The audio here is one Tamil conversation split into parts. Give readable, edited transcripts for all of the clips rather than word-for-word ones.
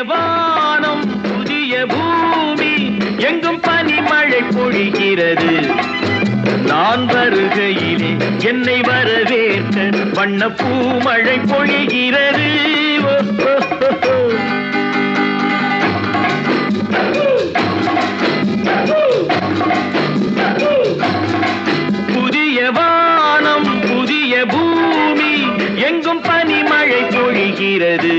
வானம் புதிய பூமி எங்கும் பனிமழை பொழிகிறது. நான் வருகையிலே என்னை வரவேற்க வண்ண பூமழை பொழிகிறது. புதிய வானம் புதிய பூமி எங்கும் பனிமழை பொழிகிறது.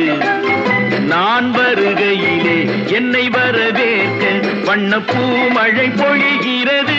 நான் வருகையிலே என்னை வரவேற்க வண்ண பூமழை பொழிகிறது.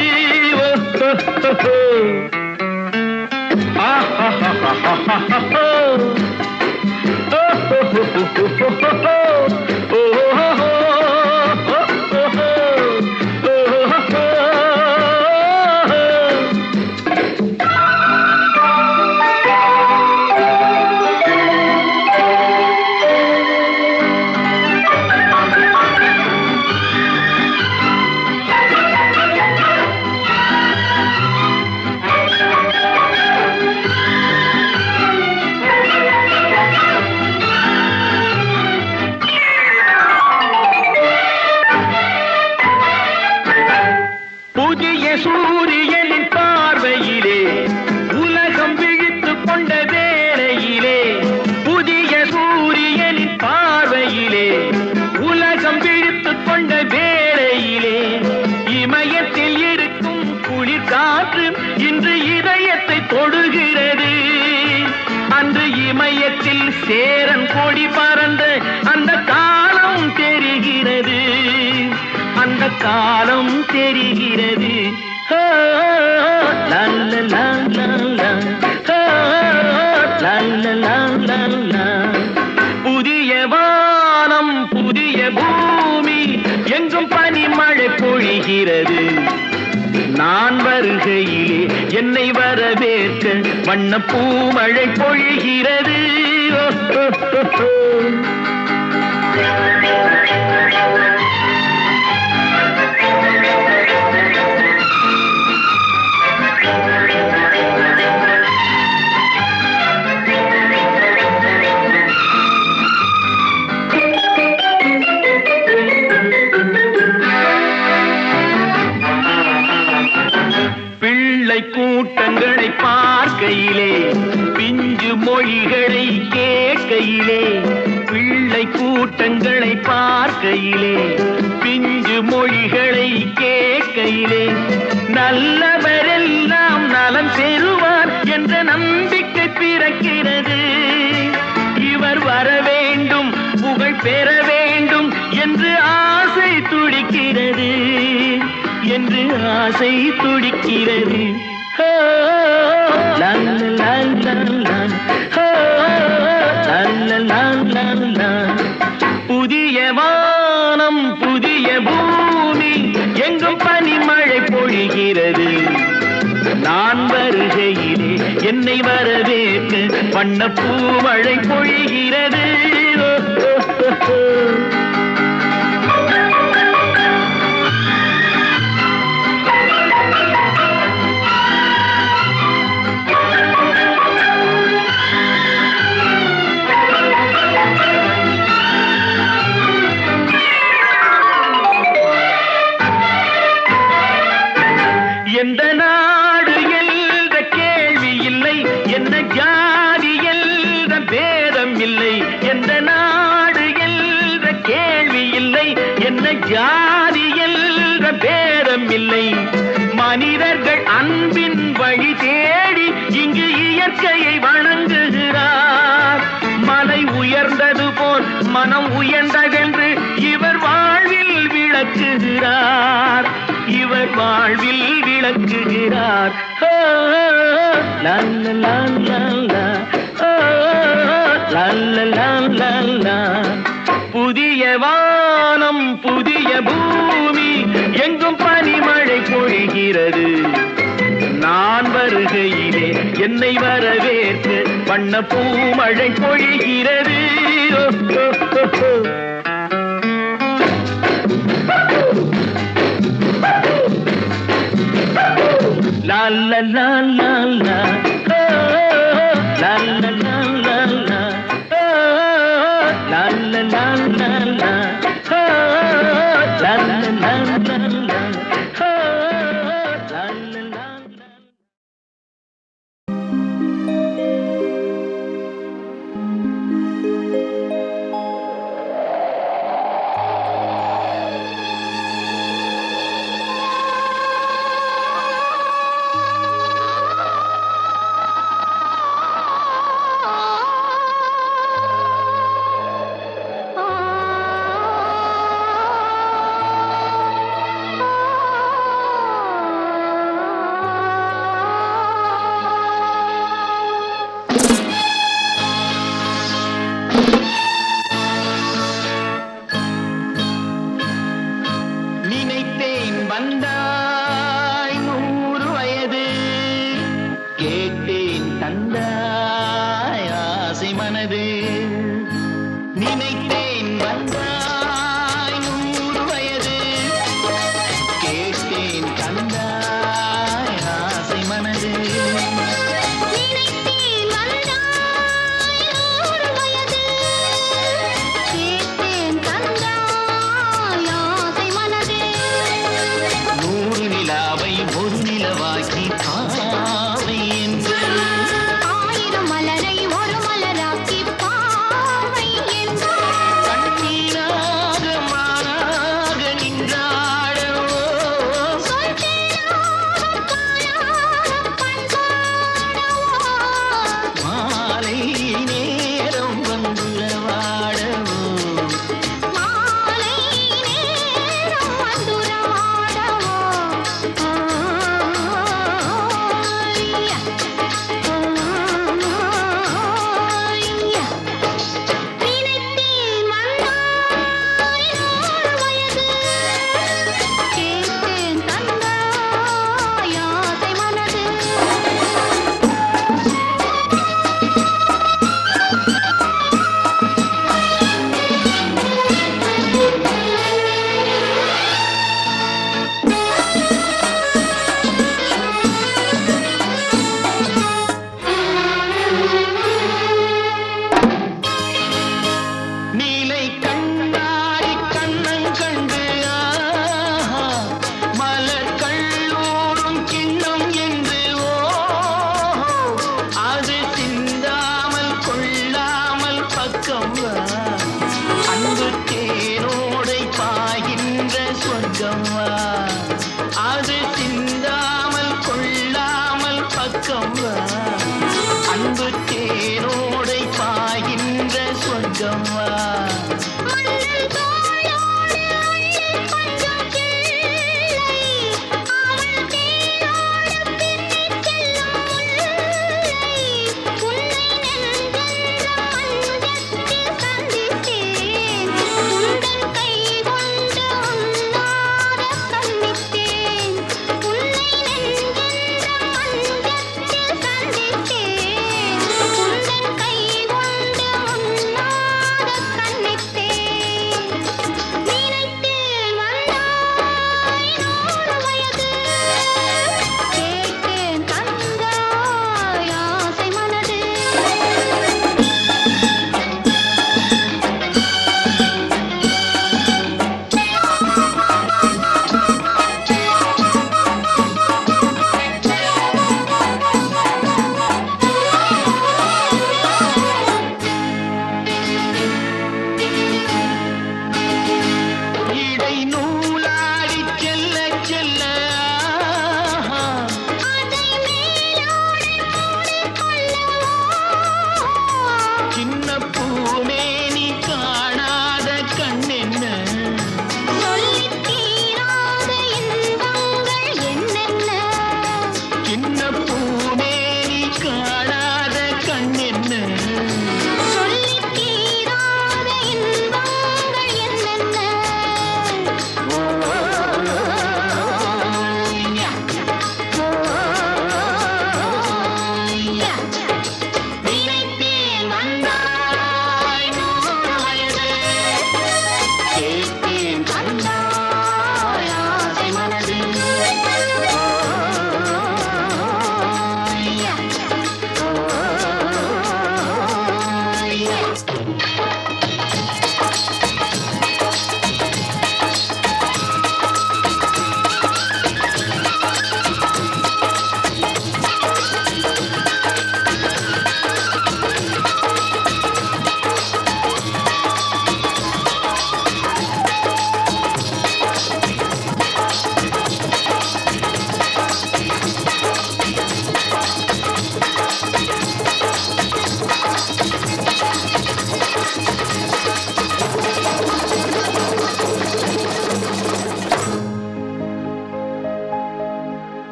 புதிய சூரியனின் பார்வையிலே உலகம் விழித்துக் கொண்ட வேளையிலே, புதிய சூரியனின் பார்வையிலே உலகம் விழித்துக் கொண்ட வேளையிலே, இமயத்தில் இருக்கும் குளிர் காற்று இன்று இதயத்தை தொடுகிறது. அன்று இமயத்தில் சேரன் கொடி பறந்த அந்த காலம் தெரிகிறது. அந்த காலம் தெரிகிறது. புதிய வானம் புதிய பூமி எங்கும் பனிமழை பொழிகிறது. நான் வருகையிலே என்னை வரவேற்க வண்ண பூமழை பொழிகிறது. பிள்ளை கூட்டங்களை பார்க்கையிலே பிஞ்சு மொழிகளை கேட்கையிலே, பிள்ளை கூட்டங்களை பார்க்கையிலே பிஞ்சு மொழிகளை கேட்கையிலே, நல்லவரெல்லாம் நலம் பெறுவார் என்ற நம்பிக்கை பிறக்கிறது. இவர் வர வேண்டும் புகழ் பெற வேண்டும் என்று ஆசை துடிக்கிறது. என்று ஆசை துடிக்கிறது. புதிய வானம் புதிய பூமி எங்கும் பனிமழை பொழிகிறது. நான் வருகையிலே என்னை வரவேற்க வண்ண பூமழை பொழிகிறது. எந்த நாடு என்ற கேள்வி இல்லை, என்ன ஜாதி என்ற பேதம் இல்லை. எந்த நாடு என்ற கேள்வி இல்லை, என்ன ஜாதி என்ற பேதம் இல்லை. மனிதர்கள் அன்பின் வழி தேடி இங்கு இயற்கையை வணங்குகிறார். மலை உயர்ந்தது போல் மனம் உயர்ந்ததென்று இவர் வாழ்வில் விளக்குகிறார். இவர் வாழ்வில் விளக்குகிறார். புதிய வானம் புதிய பூமி எங்கும் பனிமழை பொழிகிறது. நான் வருகையிலே என்னை வரவேற்க வண்ண பூமழை பொழிகிறது. La la la la la, la la la la la, la la la la la. கேட்டேன் தந்தாய் ஆசை மனது நினைத்தேன் வந்தாய் 100 வயது கேட்டேன் தந்தாய் ஆசை மனது ஒரு நிலவாக்கி பாவை என்று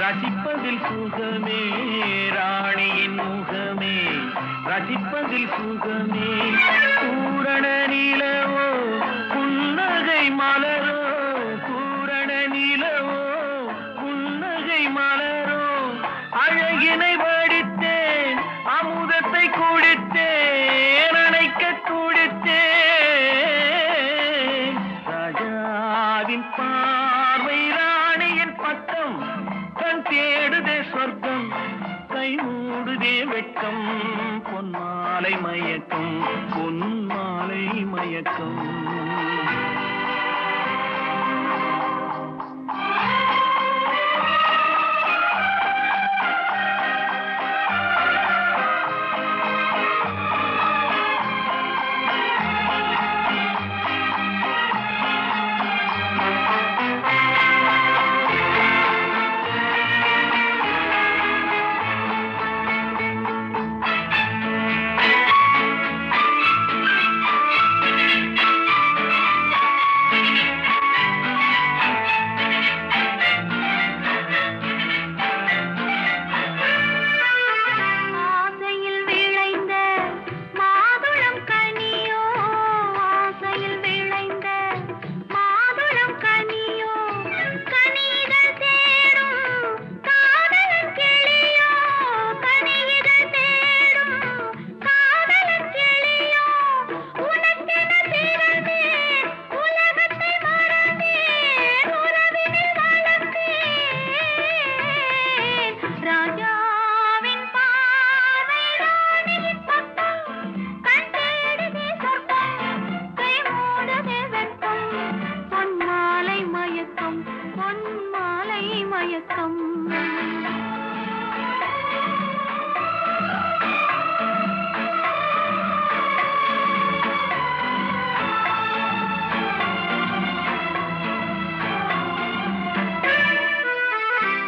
ரசிப்பதில் சுகமே ராணியின் முகமே ரசிப்பதில் சுகமே பூரண நிலவோ புன்னகை மலரோ பூரண நிலவோ புன்னகை மலரோ அழகினை வடித்தேன் அமுதத்தை குடித்தேன் அணைக்க குடித்தேன் ராஜாவின் பார்வை ராணியின் பட்டம் கண் தேடுதே சொர்க்கம் கை மூடுதே வெட்கம் பொன்மாலை மயக்கம் பொன்மாலை மயக்கம்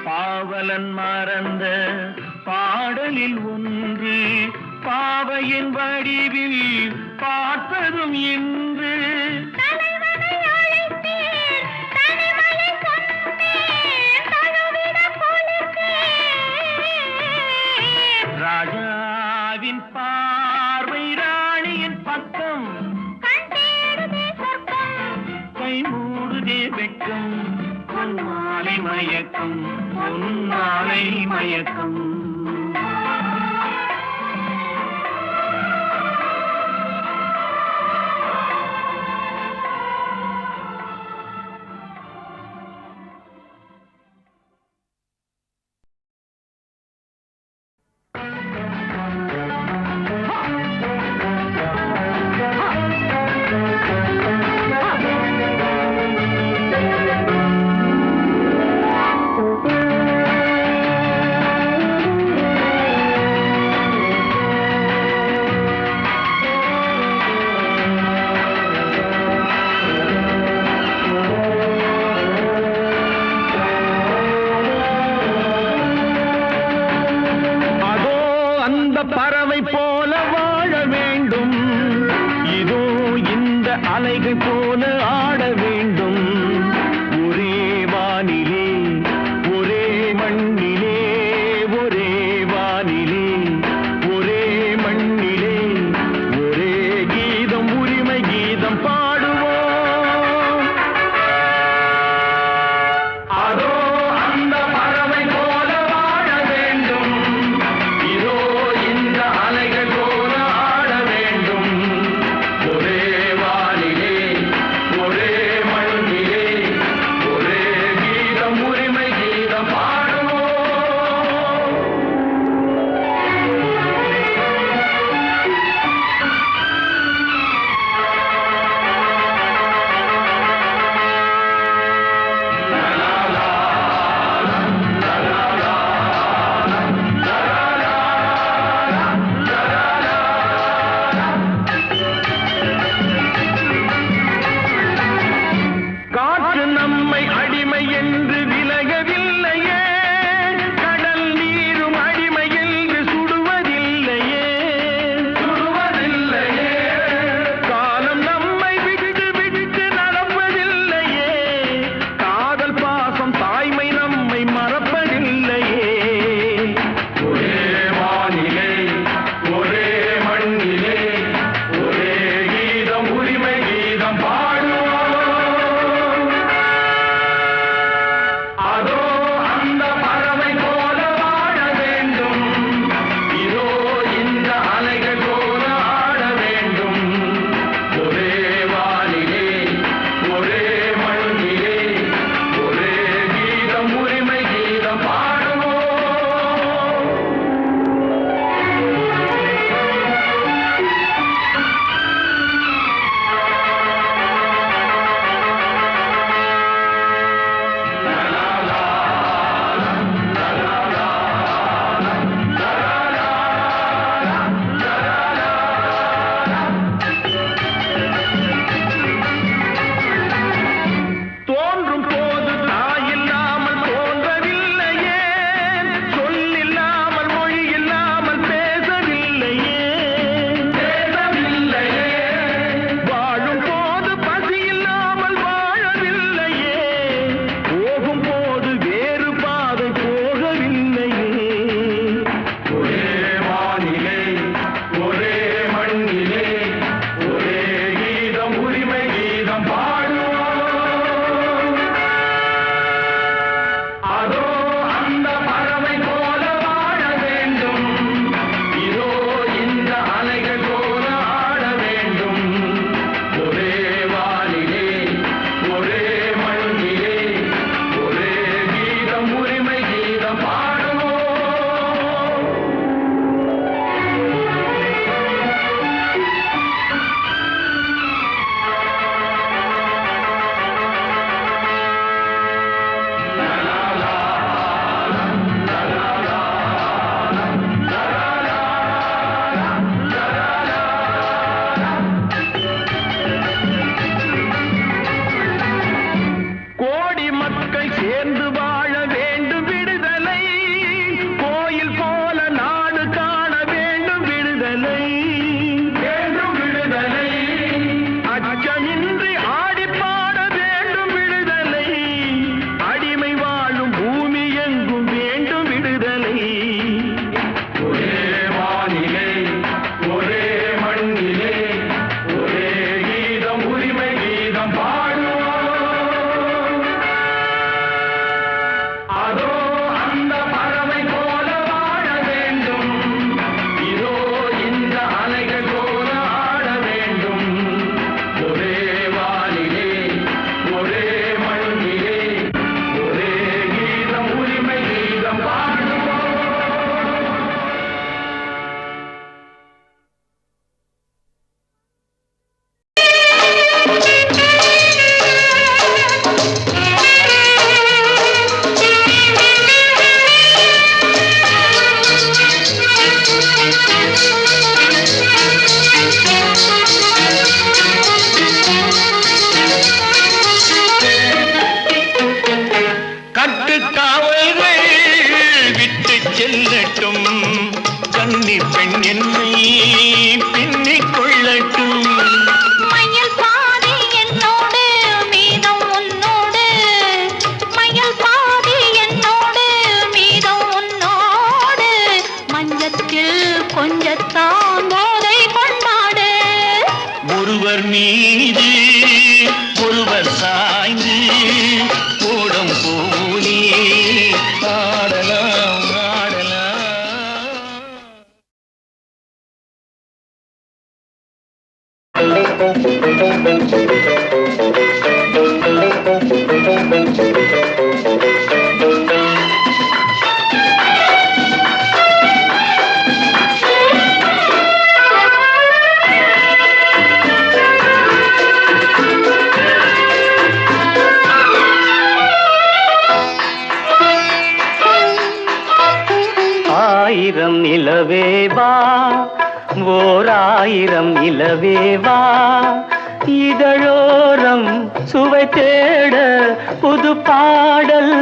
பாவலன் மறந்த பாடலில் ஒன்று பாவையின் வடிவில் பார்த்ததும் இன்று ராஜாவின் பார்வை ராணியின் பக்கம் கை மூடுதே வெட்கம் பொன்மாலை மயக்கம் பொன்மாலை மயக்கம் பறவை போல வாழ வேண்டும் இதோ இந்த அலைகள் போல ஆட வேண்டும் ஒரே வானிலே ஒரே மண்ணிலே ஒரே வானிலே ஒரே மண்ணிலே ஒரே கீதம் உரிமை கீதம் பாடுவோம் அதோ அந்த பறவை போல வாழ வேண்டும் இதோ அலைகள் போல ஆட வேண்டும் ஒரே வானிலே ஒரே கன்னி பெண் என்னை பின்னிக் கொள்ளட்டும். மயில் பாதி என்னோடு மீதம் உன்னோடு, மயில் பாதி என்னோடு மீதம் உன்னோடு, மஞ்சத்தில் கொஞ்சத்தான் போதை கொண்டாடு. ஒருவர் மீது ஒருவர் சாய்ந்து ஓடம் போலே ஆடலாம் ஆயிரம் நிலவேவா, ஓர் ஆயிரம் நிலவேவா, இதழோரம் சுவை தேட புது பாடல்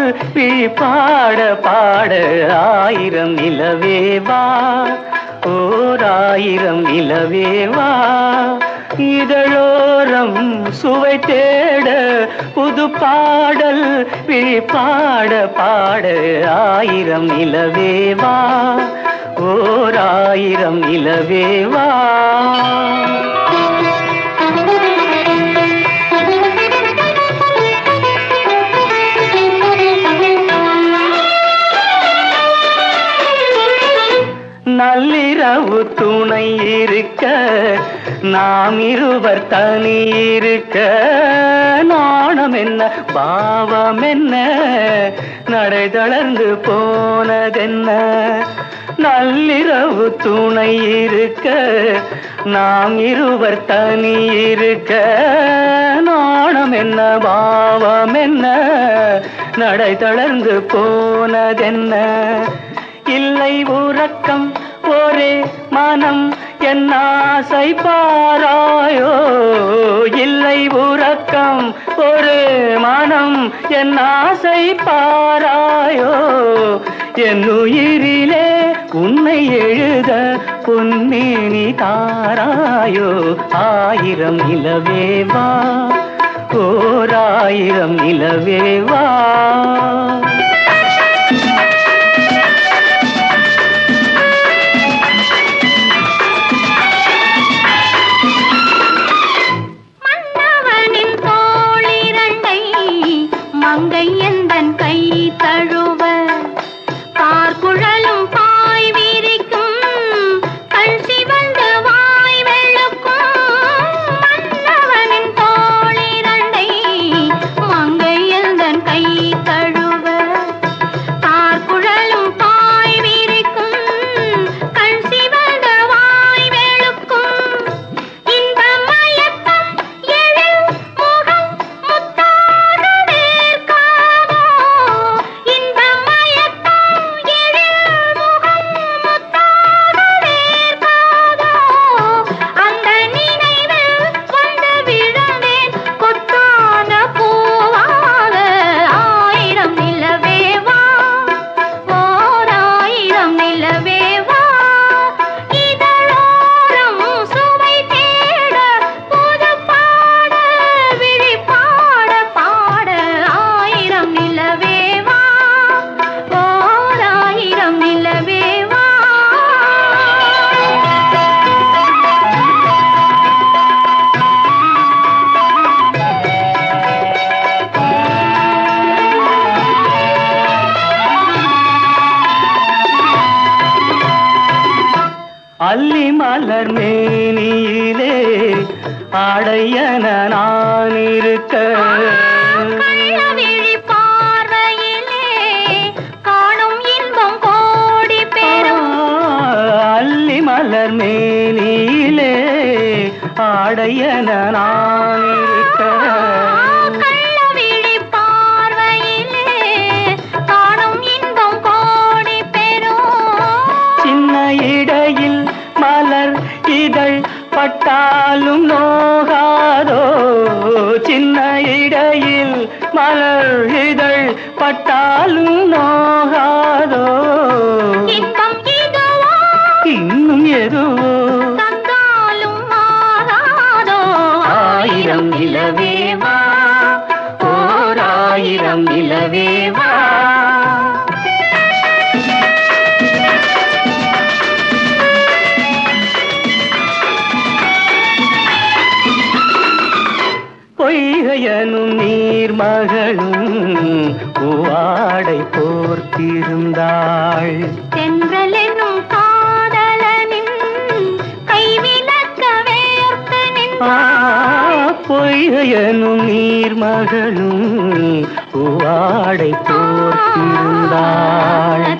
பாட பாட. ஆயிரம் நிலவேவா, ஓர் ஆயிரம் நிலவேவா, இதழோரம் சுவை தேட புது பாடல் பாட பாட. ஆயிரம் நிலவேவா, ஓர் ஆயிரம் நிலவேவா. நள்ளிரவு துணை இருக்க நாம் இருவர் தனி இருக்க, நாணம் என்ன பாவம் என்ன நடை தளர்ந்து போனதென்ன. நள்ளிரவு துணை இருக்க நாம் இருவர் தனி இருக்க, நாணம் என்ன பாவம் என்ன நடை தளர்ந்து போனதென்ன. இல்லை உறக்கம் ஒரே மனம் என் ஆசை பாராயோ, இல்லை உறக்கம் ஒரு மனம் என் ஆசை பாராயோ. என் உயிரிலே உன்னை எழுத பொன்னேனி தாராயோ. ஆயிரம் நிலவேவா, ஓர் ஆயிரம் நிலவேவா. மங்கை எந்தன் கை தழுவ, பார்க்குழலும் பாய் விரிக்கும், கண் சிவந்து வாய் வெளுக்கும். மன்னவனின் தோளிரண்டை மங்கை எந்தன் கை தழுவ, பார்க்குழலும் பாய் விரிக்கும், கண் சிவந்து வாய் வெளுக்கும். இன்ப மயக்கம் எழில் முகம் முத்தாக வேர்க்காதோ, இன்ப மயக்கம் எழில் முகம் முத்தாக வேர்க்காதோ. அந்த நினைவில் வந்து விழுந்தேன் கொத்தான பூவாக. ஆயிரம் நிலவேவா, ஓர் ஆயிரம் நிலவேவா, இதழோரம் சுவை தேட புது பாட விழி பாட பாட. ஆயிரம் நிலவேவா, ஓர் ஆயிரம் நிலவேவா. அல்லி மலர் மேனியிலே ஆடையன நான் இருக்க, கள்ளவிழி பார்வையிலே காணும் இன்பம் கோடி பெறும். அல்லி மலர் மேனியிலே ஆடையன நான் இருக்க, கள்ளவிழி பார்வையிலே காணும் இன்பம் கோடி பெறும். சின்ன இடையில் மலர் இதழ் பட்டாலும் நோகாதோ, சின்ன இடையில் மலர் இதழ் பட்டாலும் நோகாதோ. இன்பம் இதுவோ இந்த நீர்மகளும் பூவாடை போர்த்திருந்தாள். தென்றலெனும் காதலனின் கைவிலக்க வேர்த்து நின்றாள். பொய்கையனும் நீர்மகளும் பூவாடை போர்த்திருந்தாள்.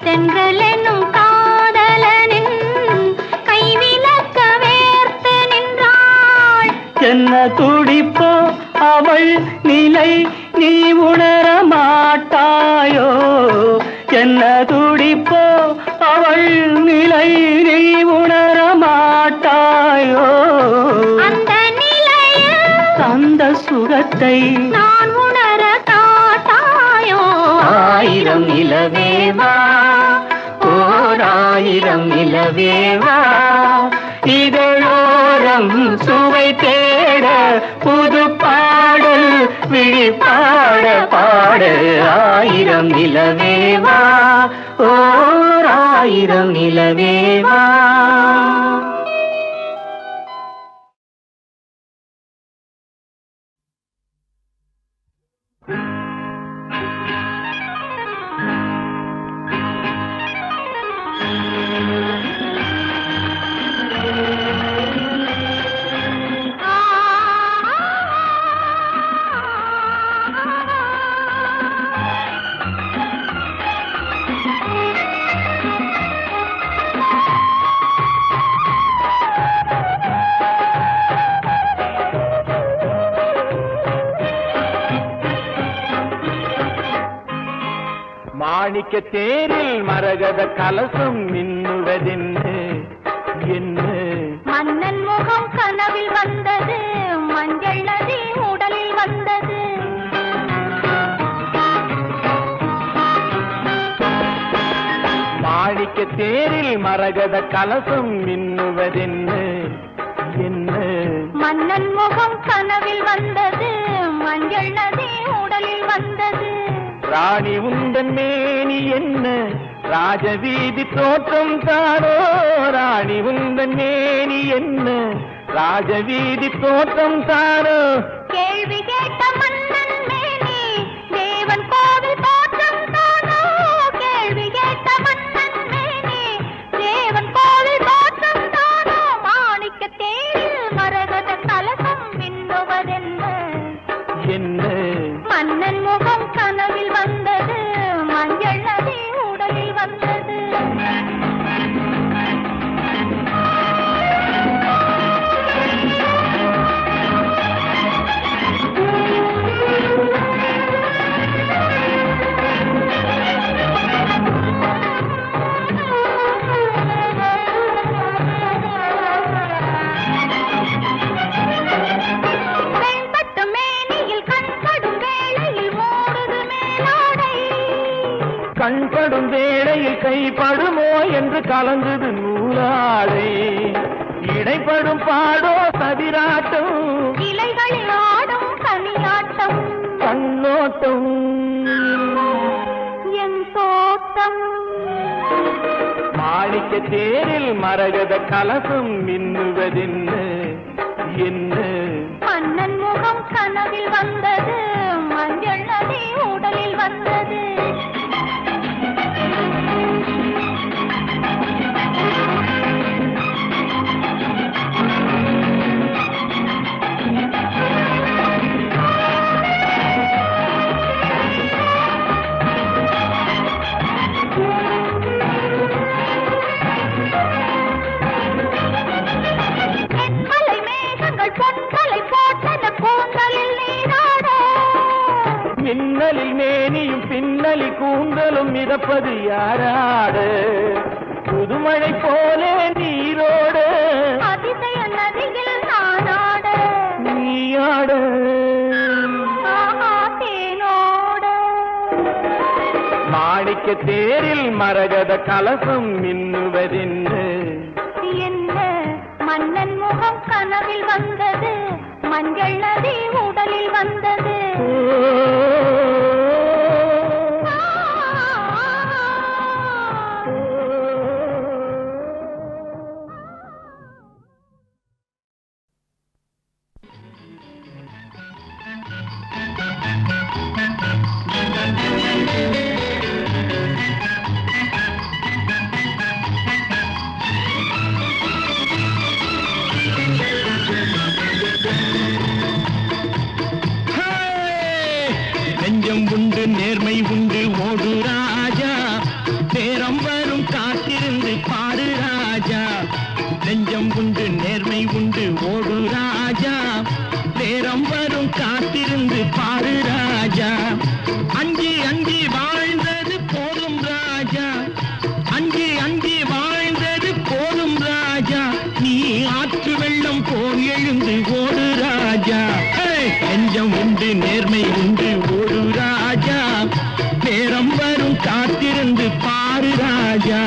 தென்றலெனும் காதலனின் கைவிலக்க வேர்த்து நின்றாள். என்ன துடிப்போ அவள் நிலை நீ உணர மாட்டாயோ? என்ன துடிப்போ அவள் நிலை நீ உணர மாட்டாயோ? அந்த நிலையில் அந்த சுகத்தை நான் உணர காட்டாயோ? ஆயிரம் நிலவேவா, ஓர் ஆயிரம் நிலவேவா, இதழோரம் சுவை தேட புது பாடல் விழிப்பாட பாட. ஆயிரம் நிலவேவா, ஓர் ஆயிரம் நிலவேவா. மாணிக்க தேரில் மரகத கலசம் மின்னுவதென்ன என்ன? மன்னன் முகம் கனவில் வந்தது, மஞ்சள் நதி உடலில் வந்தது. மாணிக்க தேரில் மரகத கலசம் மின்னுவதென்ன என்ன? மன்னன் முகம் கனவில் வந்தது, மஞ்சள் நதி உடலில் வந்தது. ராணி உந்தன் மேனி என்ன? ராஜவீதி தோற்றம் தானோ? ராணி உந்தன் மேனி என்ன? ராஜவீதி தோற்றம் தானோ? கேள்வி கேட்ட மன்னன் மேனி தேவன் கோவில் தோற்றம் தானோ? கேள்வி கேட்ட மன்னன் மேனி தேவன் கோவில் தோற்றம் தானோ? மாணிக்க தேரில் மரகத கலசம் மின்னுவதென்ன என்ன? மன்னன் முகம் கனவில் வந்தது, மஞ்சள் நதி உடலில் வந்தது. வெண்பட்டு மேனியில் கண்படும் வேளையில் மூடுது மேலாடை. கண்படும் வேளையில் கைப்படுமோ என்று கலந்தது நூலாடை. இடைப்படும் பாடோ சதிராட்டம், இலைகளில் ஆடும் கனியாட்டம். கண்ணோட்டம் என் தோட்டம் மாணிக்க தேரில் மரகத கலசம் மின்னுவதென்ன என்ன? மன்னன் முகம் கனவில் வந்தது, மஞ்சள் நதி உடலில் வந்தது. தென்மலை மேகங்கள் பொன்மலை போட்டன கூந்தலில் நீராட. மின்னலில் மேனியும் பின்னலி கூந்தலும் மிதப்பது யாராடு? புதுமழை போலே நீரோடு அதிசய நதியில் நானாட. நீயாடு. ஆஹா தேனோட. மாணிக்க தேரில் மரகத கலசம் மின்னுவதென்ன என்ன? மன்னன் முகம் கனவில் வந்தது, மஞ்சள் நதி உடலில் வந்தது. ராஜா.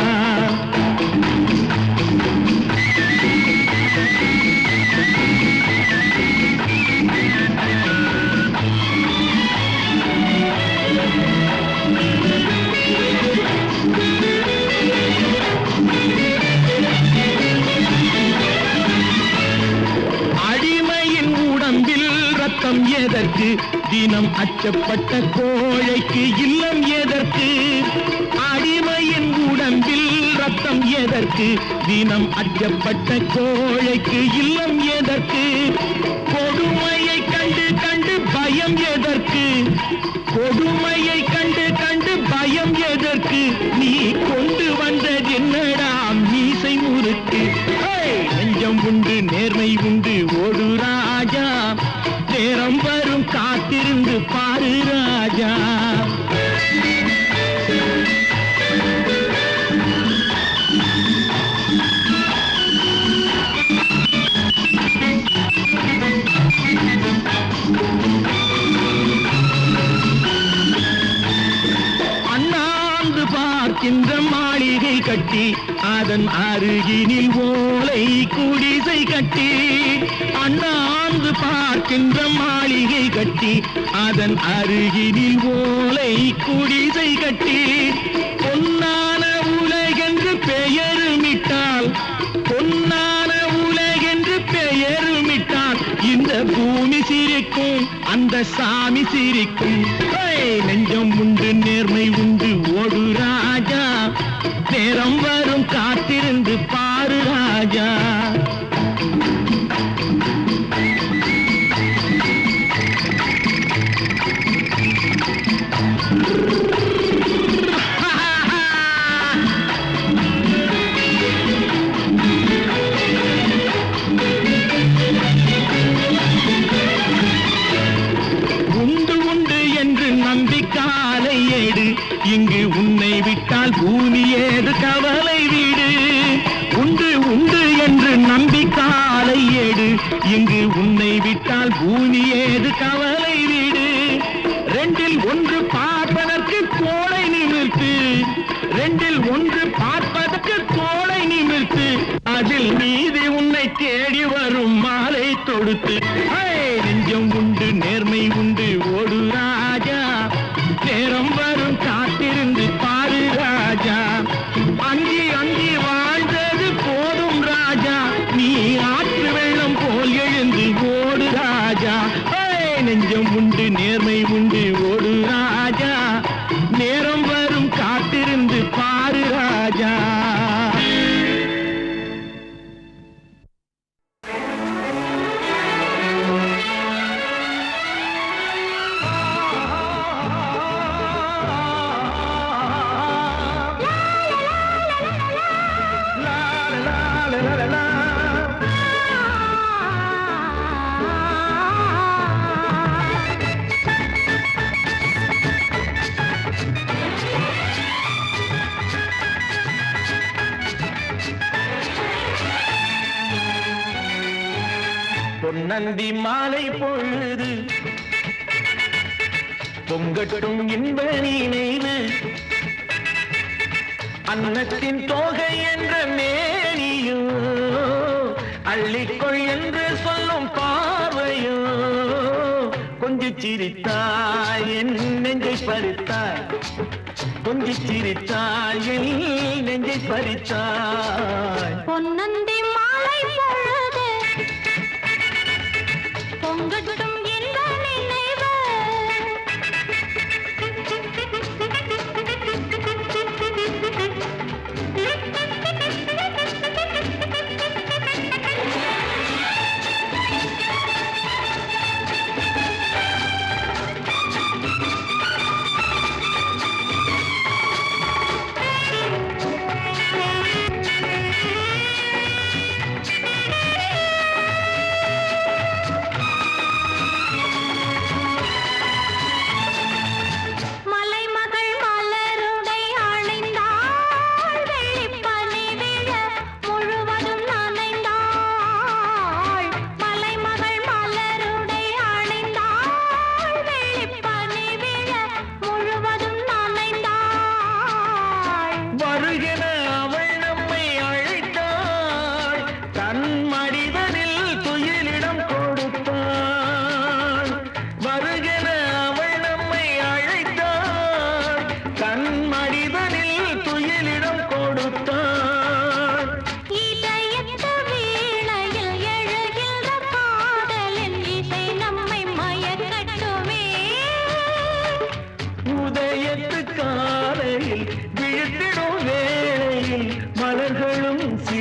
அடிமையின் உடம்பில் ரத்தம் எதற்கு, தினம் அச்சப்பட்ட கோழைக்கு இல்லம் எதற்கு. அடிமையின் உடம்பில் ரத்தம் எதற்கு, தினம் அச்சப்பட்ட கோழைக்கு இல்லம் எதற்கு. கொடுமையை கண்டு கண்டு பயம் எதற்கு, கொடுமையை கண்டு கண்டு பயம் எதற்கு. நீ கொண்டு வந்தது என்னடா மீசை முறுக்கு. நெஞ்சம் உண்டு நேர்மை உண்டு ஓடு ராஜா, நேரம் வரும் காத்திருந்து பாரு ராஜா. அண்ணாந்து பார்க்கின்ற மாளிகை கட்டி, அதன் அருகினில் ஓலை குடிசை கட்டி. அண்ணாந்து பார்க்கின்ற மாளிகை கட்டி, அதன் அருகினில் ஓலை குடிசை கட்டி. பொன்னான உலகென்று பெயருமிட்டால், பொன்னான உலகென்று பெயருமிட்டால், இந்த பூமி சிரிக்கும் அந்த சாமி சிரிக்கும். நெஞ்சம் உண்டு நேர்மை உண்டு ஓடு ராஜா, நேரம் வரும் காத்திருந்து பாரு ராஜா. உண்டு உண்டு என்று நம்பிக்காலை ஏடு, இங்கு உன்னை விட்டால் பூமி ஏது கவலை வீடு. உண்டு உண்டு என்று நம்பிக்காலை ஏடு, இங்கு உன்னை விட்டால் பூமி ஏது கவலை வீடு. ரெண்டில் ஒன்று பார்ப்பதற்கு கோளை நிமிர்த்து, ரெண்டில் ஒன்று பார்ப்பதற்கு கோளை நிமிர்த்து, அதில் நீதி உன்னை தேடி வரும் மாலை தொடுத்து. நெஞ்சம் உண்டு நேர்மை உண்டு ஓடு ராஜா, நேரம் வரும் காத்திருந்து பாரு ராஜா. அங்கி அங்கி வாழ்ந்தது போதும் ராஜா, நீ ஆற்று வெள்ளம் போல் எழுந்து ஓடு ராஜா. நெஞ்சம் உண்டு நேர்மை உண்டு ஓடு ராஜா, நேரம் வரும் காத்திருந்து பாரு ராஜா. பொன்னந்தி மாலை பொழுது பொங்கட்டும் இன்ப நினைவு, அன்னத்தின் தோகை என்ற மேனியோ, அள்ளிக்கொள் என்று சொல்லும் பார்வையோ. கொஞ்சி சிரித்தாய் என் நெஞ்சை பறித்தாய், கொஞ்சி சிரித்தாய் என் நெஞ்சை பறித்தாய். பொன்னந்தி மாலை பொழுது பொங்கட்டும் என்ற நினைவு,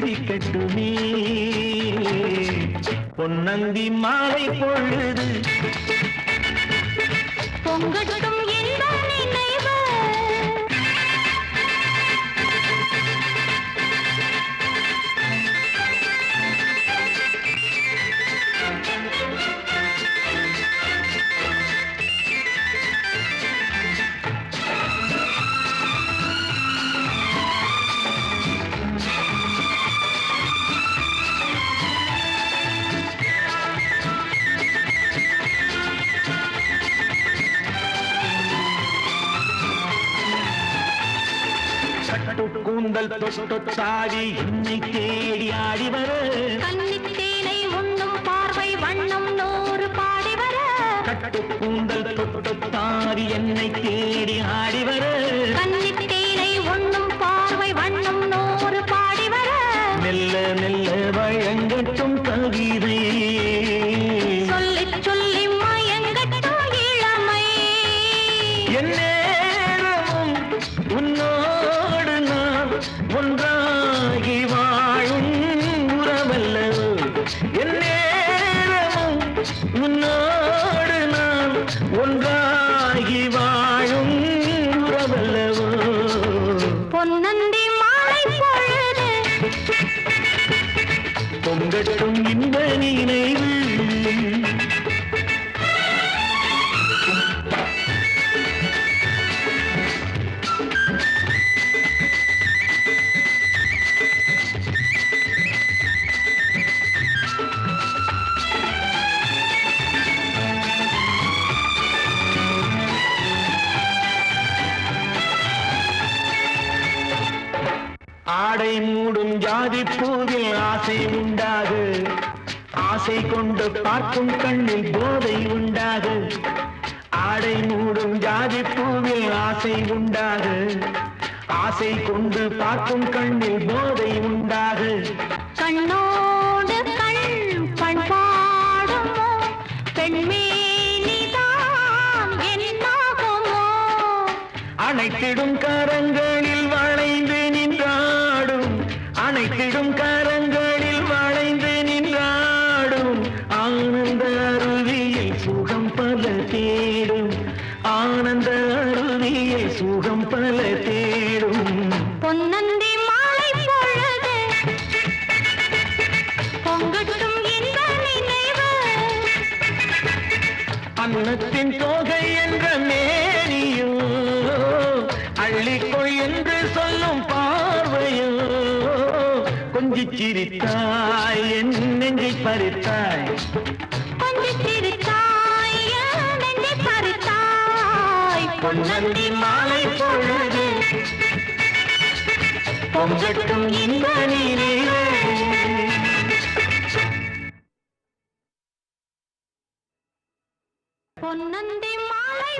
சிரிக்கட்டுமே பொன்னந்தி மாலை பொழுது பொங்கட்டும் இந்த நினைவு கூந்தல் தொட்டாடி என்னை தேடி ஆடி வர கன்னித்தேனை உண்ணும் பார்வை வண்ணம் நூறு பாடி வர கட்டு கூந்தல் தொட்டாடி என்னை தேடி ஆடி வர கன்னித்தேனை உண்ணும் பார்வை வண்ணம் நூறு பாடி வர மெல்ல மெல்ல வழங்கட்டும் கவிதை சொல்லி சொல்லி மயங்கட்டும் இளமை எந்நேரமும் உன்னோடு நான் ஒன்றாகி வாழும் உறவல்லவோ எந்நேரமும் உன்னோடு நான் ஒன்றாகி வாழும் உறவல்லவோ பொன்னந்தி மாலை பொழுது பொங்கட்டும் இன்ப நினைவு ஆடை மூடும் ஜாதி பூவில் ஆசை உண்டாகு ஆசை கொண்டு பார்க்கும் கண்ணில் போதை உண்டாகு ஆடை மூடும் ஜாதி பூவில் ஆசை உண்டாகு ஆசை கொண்டு பார்க்கும் கண்ணில் போதை உண்டாகு கண்ணோடு கண் பண்பாடுமோ பெண்மேனிதான் என்னாகுமோ அனைத்திடும் கரங்களில் வளைந்து நின்றாடும் அனைத்திடும் கரங்களில் வளைந்து நின்றாடும் ஆனந்த அருவியில் சுகம் பல தேடும் ஆனந்த அருவியில் சுகம் பல தேடும் பொன்னந்தி மாலை பொழுது பொங்கட்டும் இந்த நினைவு அன்னத்தின் தோகை என்ற மேனியோ அள்ளிக்கொள் என்று சொல்லும் பார்வையோ கொஞ்சிச் சிரித்தாய் என் நெஞ்சை பறித்தாய் கொஞ்சம் சிரித்தாய் என் நெஞ்சை பறித்தாய் பொன்னந்தி மாலை பொழுது பொங்கட்டும் இந்த நினைவு பொன்னந்தி மாலை